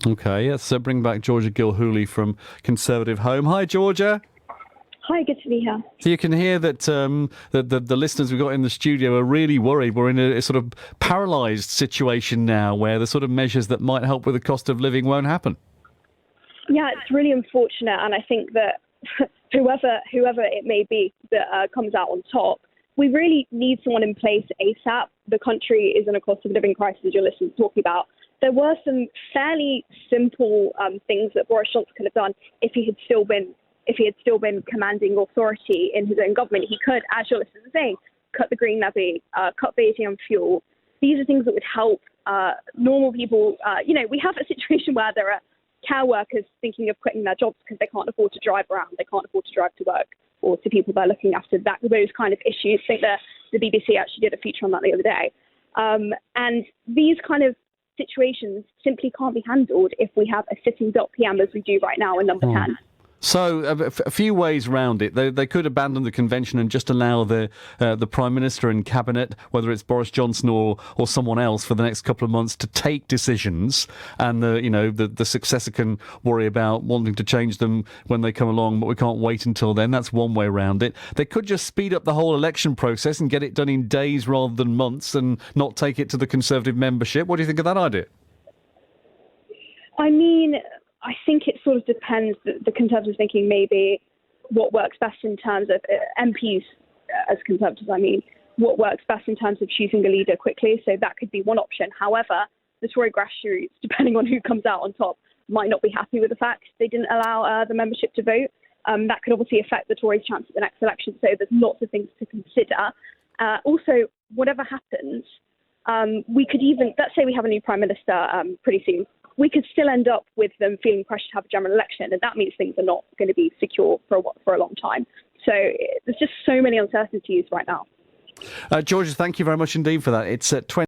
OK, let's bring back Georgia Gilholy from Conservative Home. Hi, Georgia. Hi, good to be here. So you can hear that the listeners we've got in the studio are really worried. We're in a sort of paralysed situation now where the sort of measures that might help with the cost of living won't happen. Yeah, it's really unfortunate, and I think that whoever it may be that comes out on top, we really need someone in place ASAP. The country is in a cost of living crisis, as your listeners talking about. There were some fairly simple things that Boris Johnson could have done if he had still been commanding authority in his own government. He could, as your listeners are saying, cut the green levy, cut VAT on fuel. These are things that would help normal people. We have a situation where there are care workers thinking of quitting their jobs because they can't afford to drive around, they can't afford to drive to work, or to people they're looking after. Those kind of issues. I think the BBC actually did a feature on that the other day. And these kind of situations simply can't be handled if we have a sitting .pm as we do right now in number 10. So a few ways around it. They could abandon the convention and just allow the Prime Minister and Cabinet, whether it's Boris Johnson or someone else, for the next couple of months to take decisions, and the successor can worry about wanting to change them when they come along, but we can't wait until then. That's one way around it. They could just speed up the whole election process and get it done in days rather than months and not take it to the Conservative membership. What do you think of that idea? I mean, I think it sort of depends. The Conservatives thinking maybe what works best in terms of MPs as Conservatives, what works best in terms of choosing a leader quickly. So that could be one option. However, the Tory grassroots, depending on who comes out on top, might not be happy with the fact they didn't allow the membership to vote. That could obviously affect the Tories' chance at the next election. So there's lots of things to consider. Also, whatever happens, we could even, let's say we have a new Prime Minister pretty soon, we could still end up with them feeling pressure to have a general election, and that means things are not going to be secure for a long time. So there's just so many uncertainties right now. Georgia, thank you very much indeed for that. It's at 20.